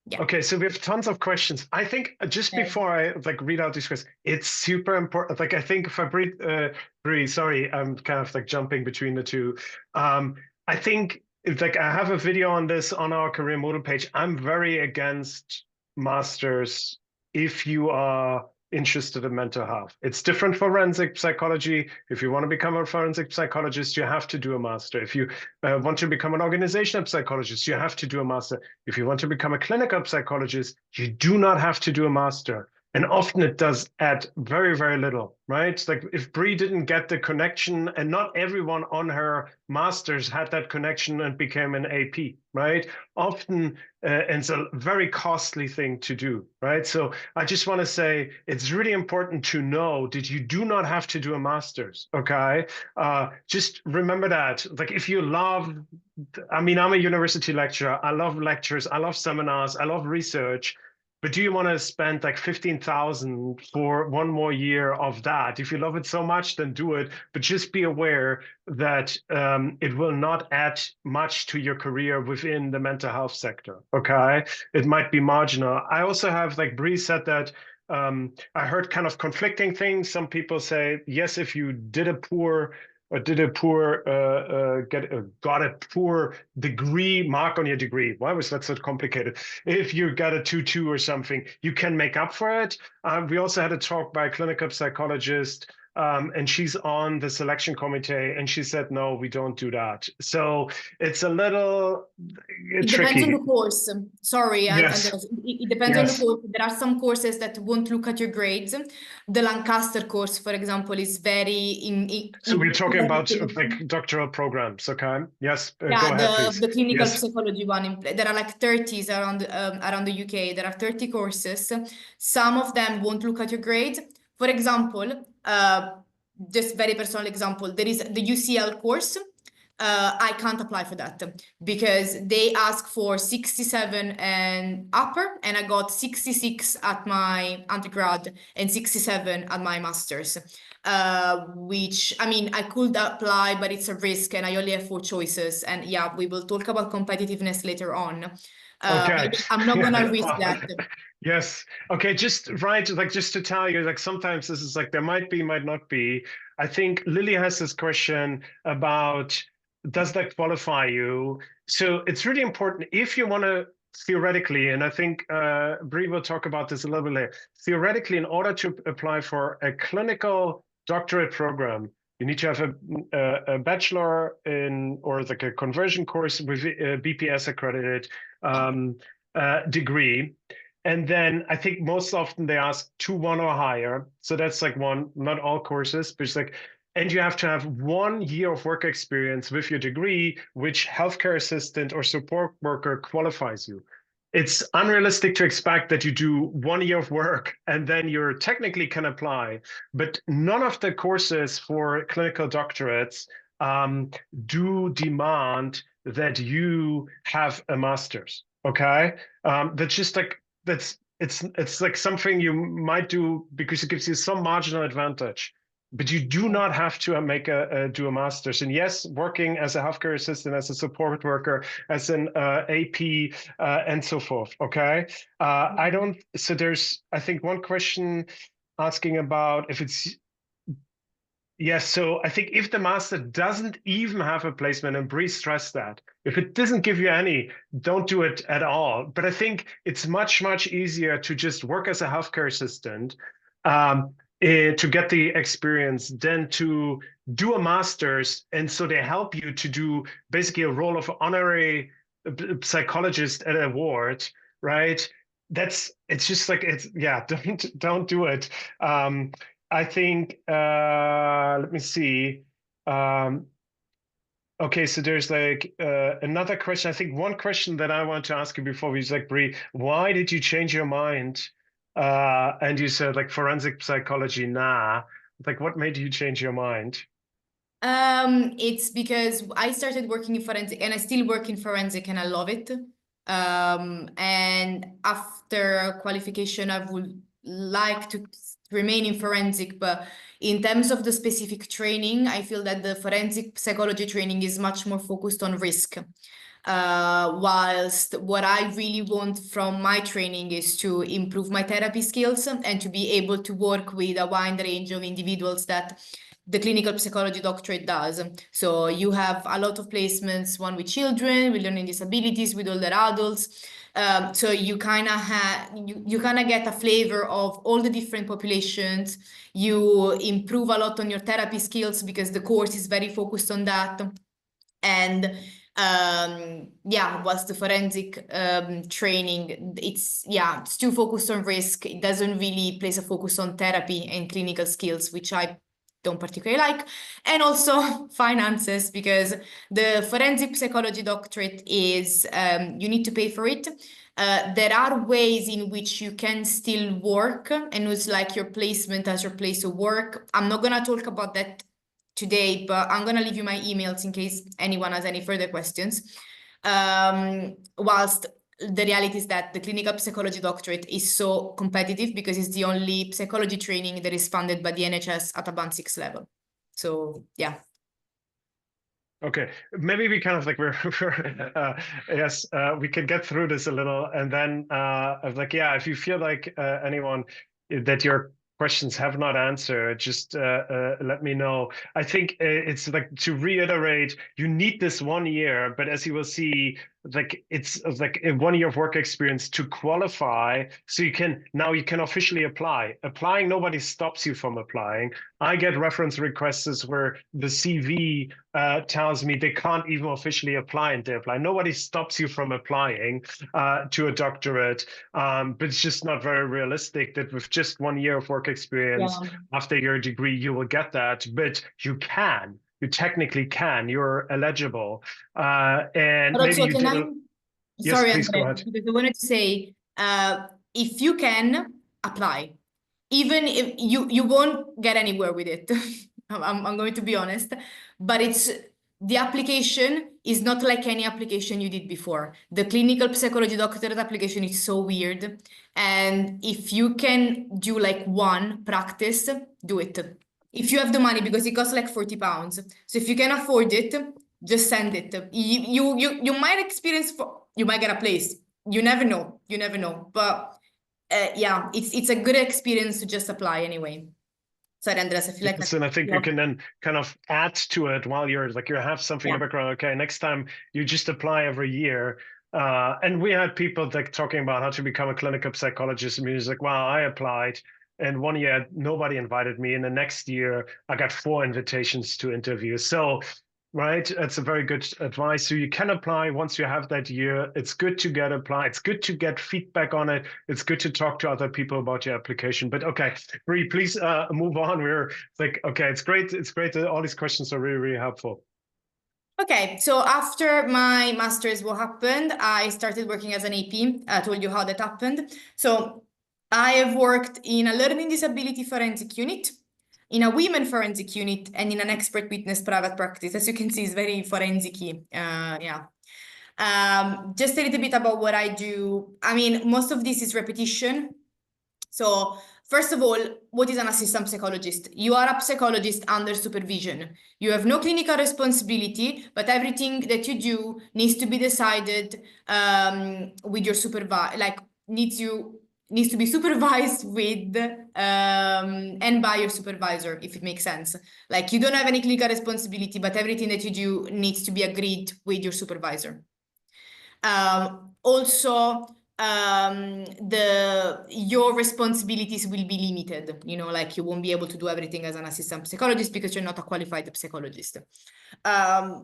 Yeah. Okay, so we have tons of questions. I think just before I read out these questions, it's super important. Like, I think sorry, I'm kind of jumping between the two. I think I have a video on this on our career model page. I'm very against masters if you are interested in mental health. It's different for forensic psychology. If you want to become a forensic psychologist, you have to do a master. If you want to become an organizational psychologist, you have to do a master. If you want to become a clinical psychologist, you do not have to do a master. And often it does add very, very little, right? Like, if Bree didn't get the connection, and not everyone on her master's had that connection and became an AP, right? Often, and it's a very costly thing to do, right? So I just want to say, it's really important to know that you do not have to do a master's, okay? Just remember that. Like, if you love, I mean, I'm a university lecturer. I love lectures. I love seminars. I love research. But do you want to spend 15,000 for one more year of that? If you love it so much, then do it. But just be aware that it will not add much to your career within the mental health sector, okay? It might be marginal. I also have, like Bree said, that I heard kind of conflicting things. Some people say, yes, if you did a poor got a poor degree mark on your degree. Why was that so complicated? If you got a 2.2 or something, you can make up for it. We also had a talk by a clinical psychologist, and she's on the selection committee, and she said, no, we don't do that. So it's a little it tricky. Depends on the course. Sorry, yes. It depends on the course. There are some courses that won't look at your grades. The Lancaster course, for example, is very so we're talking about doctoral programs, okay? Yes, go ahead, please. The clinical psychology one. There are 30s around the UK. There are 30 courses. Some of them won't look at your grades. For example, just very personal example, there is the UCL course. I can't apply for that because they ask for 67 and upper, and I got 66 at my undergrad and 67 at my master's, which, I mean, I could apply, but it's a risk, and I only have 4 choices. And yeah, we will talk about competitiveness later on. Okay. I'm not gonna risk that. Yes. Okay. Just right. Like, just to tell you, like, sometimes this is like, there might be, might not be. I think Lily has this question about, does that qualify you? So it's really important if you want to theoretically, and I think Bree will talk about this a little bit later. Theoretically, in order to apply for a clinical doctorate program, you need to have a bachelor in, or like a conversion course with BPS accredited degree. And then I think most often they ask 2-1 or higher. So that's like one, not all courses, but it's like, and you have to have 1 year of work experience with your degree, which healthcare assistant or support worker qualifies you. It's unrealistic to expect that you do 1 year of work and then you technically can apply. But none of the courses for clinical doctorates do demand that you have a master's. Okay, that's just like, it's like something you might do because it gives you some marginal advantage, but you do not have to do a master's. And yes, working as a healthcare assistant, as a support worker, as an AP, and so forth. Okay, I don't. So there's, I think, one question asking about if it's. Yes, so I think if the master doesn't even have a placement, and Bree stressed that, if it doesn't give you any, don't do it at all. But I think it's much, much easier to just work as a healthcare assistant to get the experience than to do a master's. And so they help you to do basically a role of honorary psychologist at a ward, right? It's just like, yeah, don't do it. I think, let me see. Okay, so there's like another question. I think one question that I want to ask you before we like, Bree, why did you change your mind? And you said like forensic psychology, nah. Like, what made you change your mind? It's because I started working in forensic and I still work in forensic and I love it. And after qualification, I would like to remain in forensic, but in terms of the specific training, I feel that the forensic psychology training is much more focused on risk. Whilst what I really want from my training is to improve my therapy skills and to be able to work with a wide range of individuals that the clinical psychology doctorate does. So you have a lot of placements, one with children, with learning disabilities, with older adults. So you kind of get a flavor of all the different populations. You improve a lot on your therapy skills because the course is very focused on that. And yeah, whilst the forensic training, it's too focused on risk. It doesn't really place a focus on therapy and clinical skills, which I don't particularly like, and also finances, because the forensic psychology doctorate is you need to pay for it. There are ways in which you can still work, and it's like your placement as your place of work. I'm not gonna talk about that today, but I'm gonna leave you my emails in case anyone has any further questions. Whilst the reality is that the clinical psychology doctorate is so competitive because it's the only psychology training that is funded by the NHS at a band 6 level. So yeah. Okay, maybe we kind of like yes, we can get through this a little, and then like, yeah, if you feel like anyone that your questions have not answered, just let me know. I think it's like, to reiterate, you need this 1 year, but as you will see, like, it's like a 1 year of work experience to qualify, so you can officially apply. Applying, nobody stops you from applying. I get reference requests where the CV tells me they can't even officially apply, and they apply. Nobody stops you from applying to a doctorate, but it's just not very realistic that with just 1 year of work experience after your degree, you will get that. But you can. You technically can. You're eligible. And but maybe also, you did. Yes, sorry, please go Andrea, ahead. because I wanted to say, if you can apply, even if you won't get anywhere with it, I'm going to be honest, but it's the application is not like any application you did before. The clinical psychology doctorate application is so weird, and if you can do like one practice, do it. If you have the money, because it costs like £40. So if you can afford it, just send it. You might experience, you might get a place. you never know. You never know. But yeah, it's a good experience to just apply anyway. Sorry, Andres, I feel like Yes, and I think you can then kind of add to it while you're like, you have something in the background. Okay, next time you just apply every year. And we had people like talking about how to become a clinical psychologist, and he was like, wow, I applied, and 1 year nobody invited me, and the next year I got 4 invitations to interview. So right, that's a very good advice. So you can apply once you have that year. It's good to get apply. It's good to get feedback on it. It's good to talk to other people about your application. But okay, Bree, please move on. We're like, okay, it's great. It's great that all these questions are really, really helpful. Okay, so after my master's, what happened? I started working as an AP. I told you how that happened. So I have worked in a learning disability forensic unit, in a women forensic unit, and in an expert witness private practice. As you can see, it's very forensic-y. Yeah. Just a little bit about what I do. I mean, most of this is repetition. So first of all, what is an assistant psychologist? You are a psychologist under supervision. You have no clinical responsibility, but everything that you do needs to be decided with your supervisor, like needs to be supervised with and by your supervisor, if it makes sense. Like you don't have any clinical responsibility, but everything that you do needs to be agreed with your supervisor. Also, your responsibilities will be limited. You know, like you won't be able to do everything as an assistant psychologist because you're not a qualified psychologist.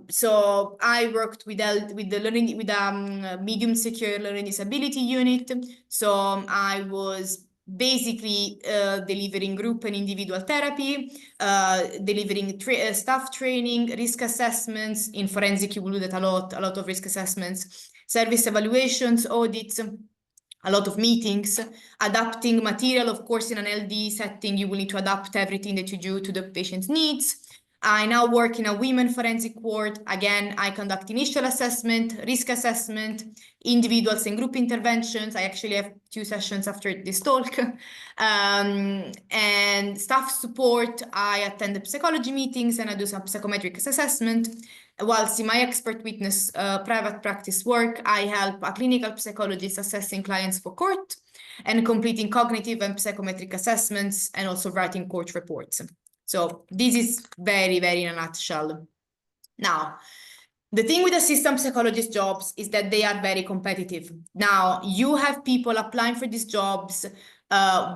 So I worked with the medium secure learning disability unit. So I was basically delivering group and individual therapy, delivering staff training, risk assessments. In forensic, you will do that a lot of risk assessments, service evaluations, audits, a lot of meetings, adapting material. Of course, in an LD setting, you will need to adapt everything that you do to the patient's needs. I now work in a women forensic ward. Again, I conduct initial assessment, risk assessment, individuals and group interventions. I actually have 2 sessions after this talk. And staff support, I attend the psychology meetings and I do some psychometric assessment. Whilst in my expert witness private practice work, I help a clinical psychologist assessing clients for court and completing cognitive and psychometric assessments and also writing court reports. So this is very, very in a nutshell. Now, the thing with assistant psychologist jobs is that they are very competitive. Now, you have people applying for these jobs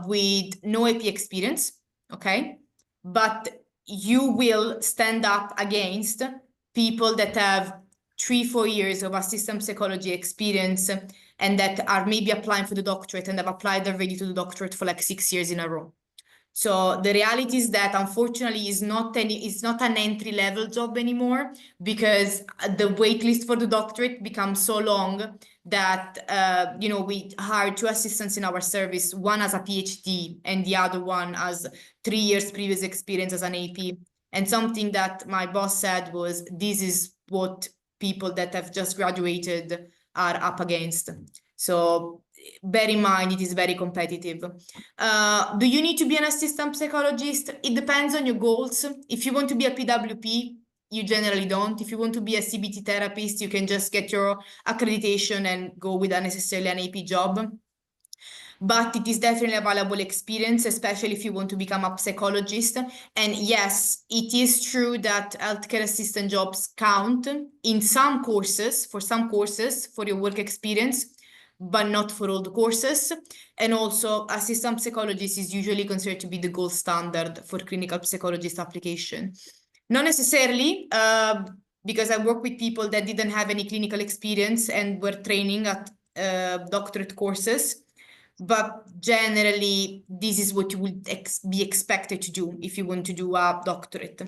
with no AP experience, okay? But you will stand up against people that have 3-4 years of assistant psychology experience and that are maybe applying for the doctorate and have applied already to the doctorate for like 6 years in a row. So the reality is that unfortunately it's not an entry-level job anymore because the wait list for the doctorate becomes so long that you know, we hired 2 assistants in our service, one as a PhD and the other one as 3 years previous experience as an AP. And something that my boss said was, this is what people that have just graduated are up against. So bear in mind, it is very competitive. Do you need to be an assistant psychologist? It depends on your goals. If you want to be a PWP, you generally don't. If you want to be a CBT therapist, you can just get your accreditation and go without necessarily an AP job. But it is definitely a valuable experience, especially if you want to become a psychologist. And yes, it is true that healthcare assistant jobs count in some courses, for your work experience, but not for all the courses. And also, assistant psychologist is usually considered to be the gold standard for clinical psychologist application. Not necessarily, because I work with people that didn't have any clinical experience and were training at doctorate courses. But generally, this is what you would be expected to do if you want to do a doctorate.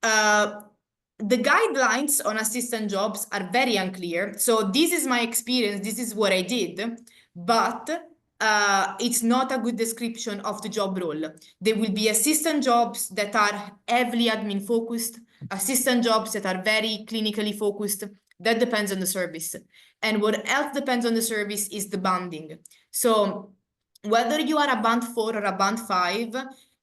The guidelines on assistant jobs are very unclear. So this is my experience. This is what I did. But it's not a good description of the job role. There will be assistant jobs that are heavily admin focused, assistant jobs that are very clinically focused. That depends on the service. And what else depends on the service is the banding. So whether you are a band 4 or a band 5,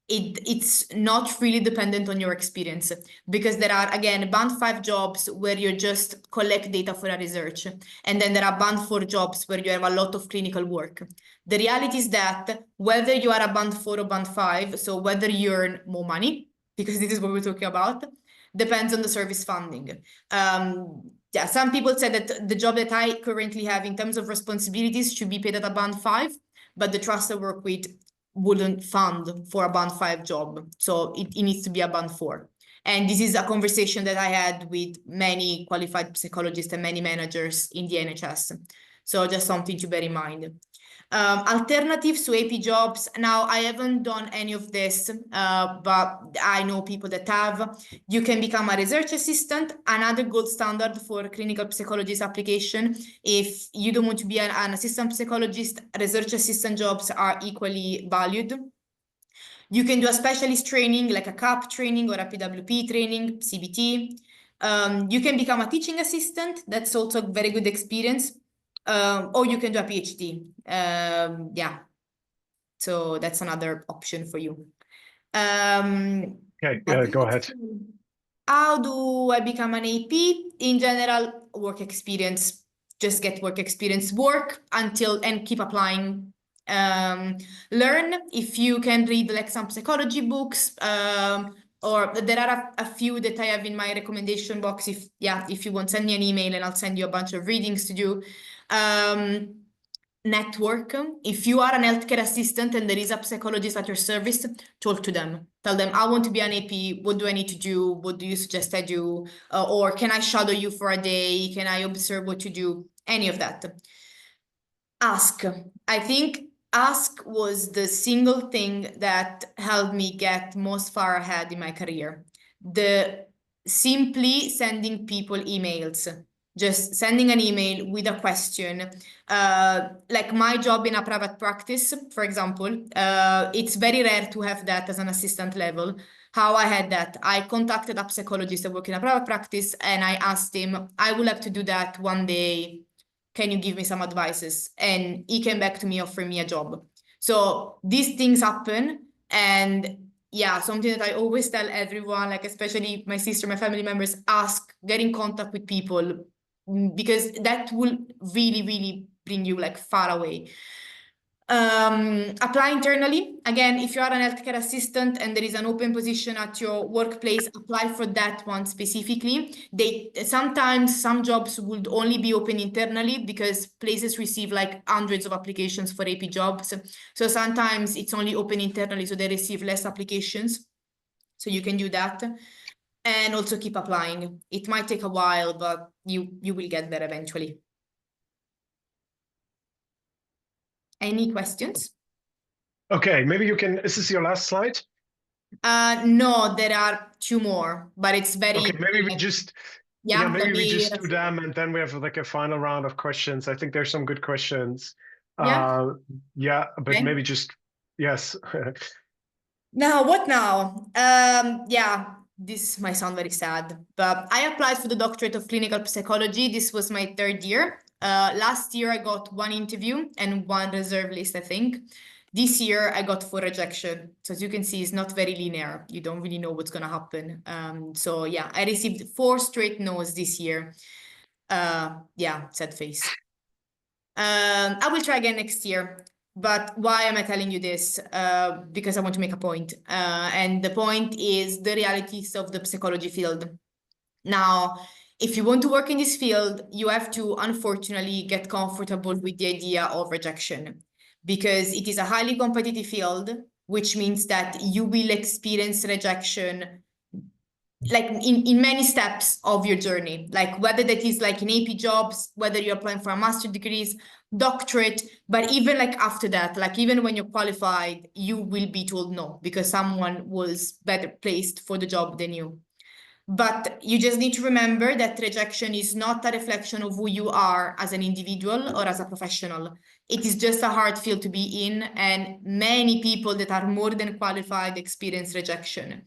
it's not really dependent on your experience, because there are, again, band 5 jobs where you just collect data for a research, and then there are band 4 jobs where you have a lot of clinical work. The reality is that whether you are a band 4 or band 5, so whether you earn more money, because this is what we're talking about, depends on the service funding. Yeah, some people said that the job that I currently have in terms of responsibilities should be paid at a band 5, but the trust I work with wouldn't fund for a band 5 job. So it needs to be a band 4. And this is a conversation that I had with many qualified psychologists and many managers in the NHS. So just something to bear in mind. Alternatives to AP jobs. Now, I haven't done any of this, but I know people that have. You can become a research assistant, another gold standard for clinical psychologist application. If you don't want to be an assistant psychologist, research assistant jobs are equally valued. You can do a specialist training like a CAP training or a PWP training, CBT. You can become a teaching assistant. That's also a very good experience. Or you can do a PhD. Yeah, so that's another option for you. Okay, go ahead. How do I become an AP? In general, work experience. Just get work experience, work until, and keep applying. Learn if you can read like some psychology books, or there are a few that I have in my recommendation box. If you want, send me an email and I'll send you a bunch of readings to do. Network. If you are an healthcare assistant and there is a psychologist at your service, talk to them. Tell them, I want to be an AP. What do I need to do? What do you suggest I do? Or can I shadow you for a day? Can I observe what you do? Any of that. Ask. I think ask was the single thing that helped me get most far ahead in my career. The simply sending people emails. Just sending an email with a question. Like my job in a private practice, for example, it's very rare to have that as an assistant level. How I had that, I contacted a psychologist that works in a private practice and I asked him, I would like to do that one day. Can you give me some advices? And he came back to me offering me a job. So these things happen. And yeah, something that I always tell everyone, like especially my sister, my family members, get in contact with people, because that will really, really bring you like far away. Apply internally. Again, if you are an healthcare assistant and there is an open position at your workplace, apply for that one specifically. Sometimes some jobs would only be open internally because places receive like hundreds of applications for AP jobs. So sometimes it's only open internally, so they receive less applications. So you can do that. And also keep applying. It might take a while, but you will get there eventually. Any questions? Okay, maybe you can, is this your last slide? No, there are 2 more, but it's very... Okay, maybe we just... Yeah, maybe we just do them and then we have like a final round of questions. I think there's some good questions. Yeah. But Okay. maybe just, yes. Now, what now? Yeah, this might sound very sad, but I applied for the doctorate of clinical psychology. This was my 3rd year. Last year, I got 1 interview and 1 reserve list, I think. This year, I got 4 rejection. So as you can see, it's not very linear. You don't really know what's going to happen. So yeah, I received 4 straight no's this year. Yeah, sad face. I will try again next year. But why am I telling you this? Because I want to make a point. And the point is the realities of the psychology field. Now, if you want to work in this field, you have to, unfortunately, get comfortable with the idea of rejection, because it is a highly competitive field, which means that you will experience rejection like in many steps of your journey, like whether that is like in AP jobs, whether you're applying for a master's degrees, doctorate, but even like after that, like even when you're qualified, you will be told no because someone was better placed for the job than you. But you just need to remember that rejection is not a reflection of who you are as an individual or as a professional. It is just a hard field to be in, and many people that are more than qualified experience rejection.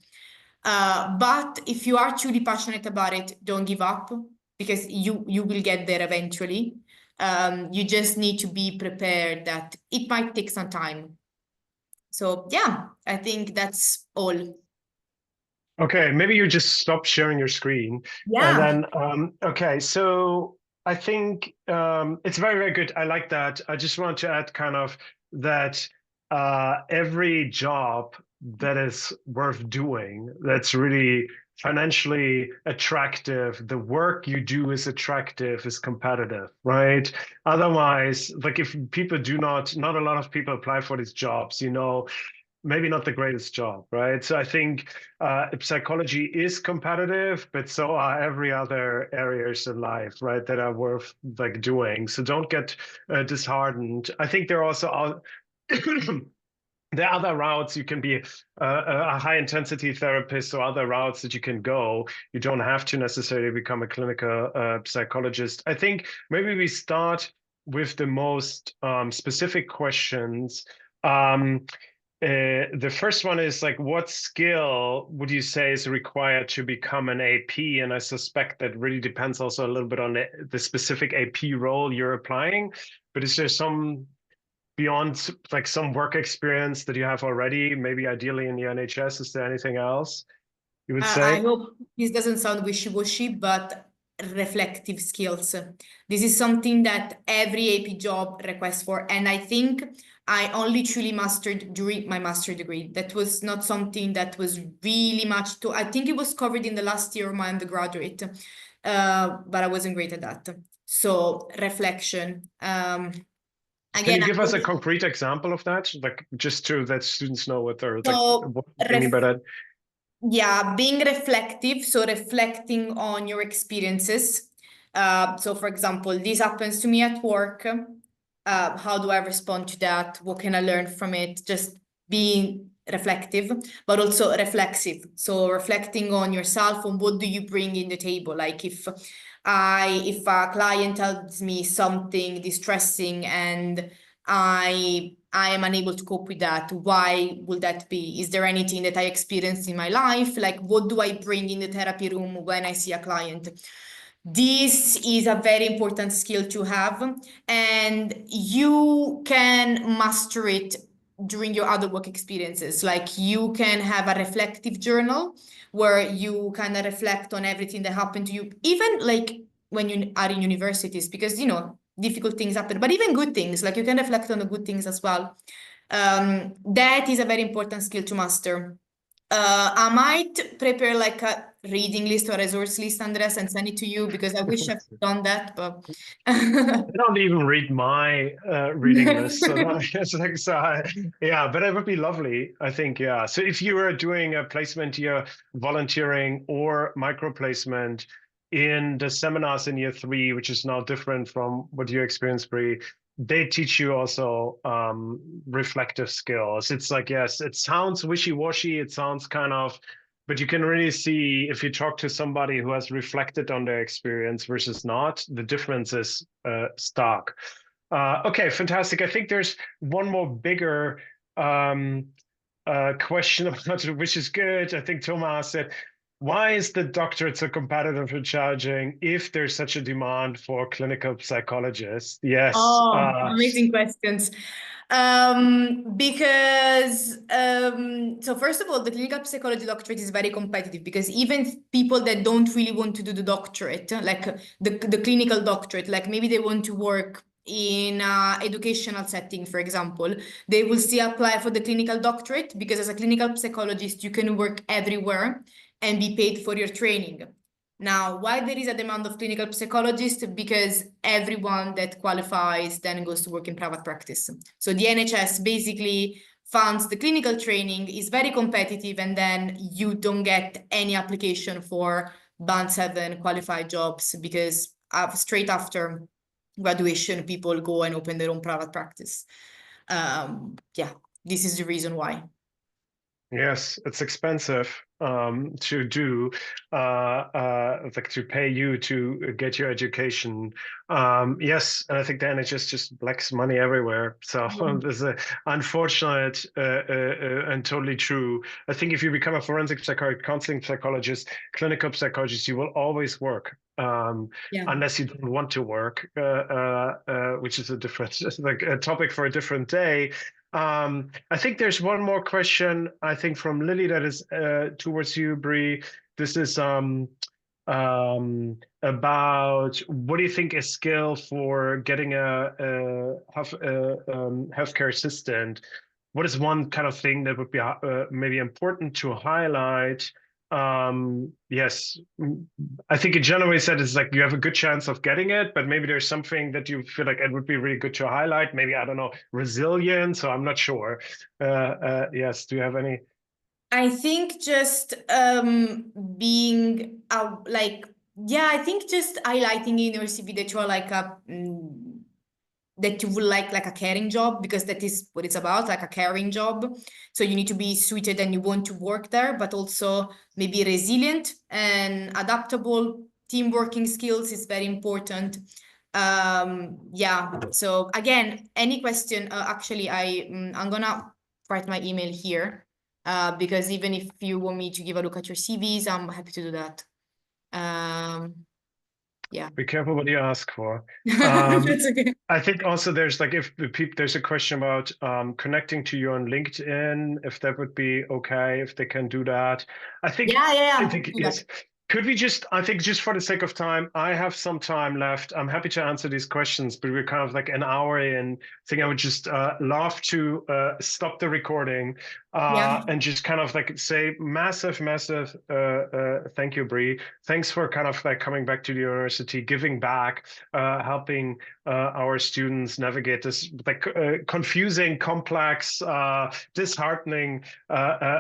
But if you are truly passionate about it, don't give up, because you will get there eventually. You just need to be prepared that it might take some time. So yeah, I think that's all. Okay, maybe you just stop sharing your screen. And Yeah. then, okay, so I think it's very, very good. I like that. I just want to add kind of that every job that is worth doing, that's really financially attractive, the work you do is attractive, is competitive, right? Otherwise, like if people do not a lot of people apply for these jobs, maybe not the greatest job, right? So I think psychology is competitive, but so are every other areas in life, right, that are worth like doing. So don't get disheartened. I think there are also there are other routes. You can be a high intensity therapist, or other routes that you can go. You don't have to necessarily become a clinical psychologist. I think maybe we start with the most specific questions. Um, the first one is like, what skill would you say is required to become an AP? And I suspect that really depends also a little bit on the specific AP role you're applying. But is there some beyond like some work experience that you have already, maybe ideally in the NHS? Is there anything else you would I say? hope this doesn't sound wishy-washy, but reflective skills. This is something that every AP job requests for, and I think I only truly mastered during my master degree. That was not something that was really much to, I think it was covered in the last year of my undergraduate, but I wasn't great at that. So reflection. Can you Again, I give us a hope, concrete example of that, like just to that students know what they're like, so what you mean by that? yeah, being reflective, so reflecting on your experiences. So, for example, this happens to me at work. How do I respond to that? What can I learn from it? Just being reflective, but also reflexive. So, reflecting on yourself, on what do you bring in the table. Like if a client tells me something distressing and I am unable to cope with that. Why would that be? Is there anything that I experienced in my life? Like, what do I bring in the therapy room when I see a client? This is a very important skill to have, and you can master it during your other work experiences. Like, you can have a reflective journal where you kind of reflect on everything that happened to you, even like when you are in universities, because difficult things happen, but even good things, like you can reflect on the good things as well. That is a very important skill to master. I might prepare like a reading list or resource list, Andres, and send it to you because I wish I've done that, but I don't even read my reading list, so it's like yeah. But it would be lovely, I think. Yeah. So if you were doing a placement year, volunteering or micro placement in the seminars in year 3, which is now different from what you experienced, Brie, they teach you also reflective skills. It's like, yes, it sounds wishy-washy. It sounds kind of, but you can really see if you talk to somebody who has reflected on their experience versus not, the difference is stark. Okay, fantastic. I think there's one more bigger question about it, which is good. I think Thomas said, why is the doctorate so competitive and challenging if there's such a demand for clinical psychologists? Yes. Oh, amazing questions. Because so first of all, the clinical psychology doctorate is very competitive because even people that don't really want to do the doctorate, like the clinical doctorate, like maybe they want to work in an educational setting, for example, they will still apply for the clinical doctorate because as a clinical psychologist, you can work everywhere and be paid for your training. Now, why there is a demand of clinical psychologists? Because everyone that qualifies then goes to work in private practice. So the NHS basically funds the clinical training, is very competitive, and then you don't get any application for Band 7 qualified jobs because straight after graduation, people go and open their own private practice. Yeah, this is the reason why. Yes, it's expensive to do, like to pay you to get your education. Yes, and I think the NHS just blacks money everywhere. So there's a unfortunate and totally true. I think if you become a forensic psychologist, counseling psychologist, clinical psychologist, you will always work. Yeah. Unless you don't want to work, which is a different like a topic for a different day. I think there's one more question, I think from Lily that is towards you, Bree. This is about what do you think is skill for getting a healthcare assistant? What is one kind of thing that would be maybe important to highlight? Yes, I think in general, we said it's like you have a good chance of getting it, but maybe there's something that you feel like it would be really good to highlight. Maybe, I don't know, resilience, so I'm not sure. Yes, do you have any? I think just being like, yeah, I think just highlighting in your CV that you are like that you would like a caring job, because that is what it's about, like a caring job. So you need to be suited and you want to work there, but also maybe resilient and adaptable. Team working skills is very important. Yeah. So again, any question, actually, I'm gonna write my email here. Because even if you want me to give a look at your CVs, I'm happy to do that. Yeah. Be careful what you ask for. That's okay. I think also there's like if the people there's a question about connecting to you on LinkedIn, if that would be okay, if they can do that. I think I Yeah. think Do yes. that. Could we just, I think just for the sake of time, I have some time left. I'm happy to answer these questions, but we're kind of like an hour in. I think I would just love to stop the recording Yeah. and just kind of like say massive thank you, Bree. Thanks for kind of like coming back to the university, giving back, helping our students navigate this like confusing, complex, disheartening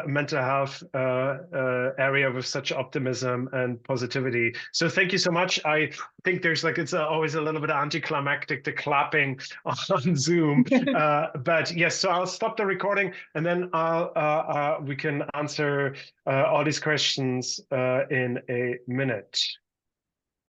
mental health area with such optimism and positivity. So thank you so much. I think there's like it's always a little bit anticlimactic, the clapping on Zoom, but yes. So I'll stop the recording and then we can answer all these questions in a minute.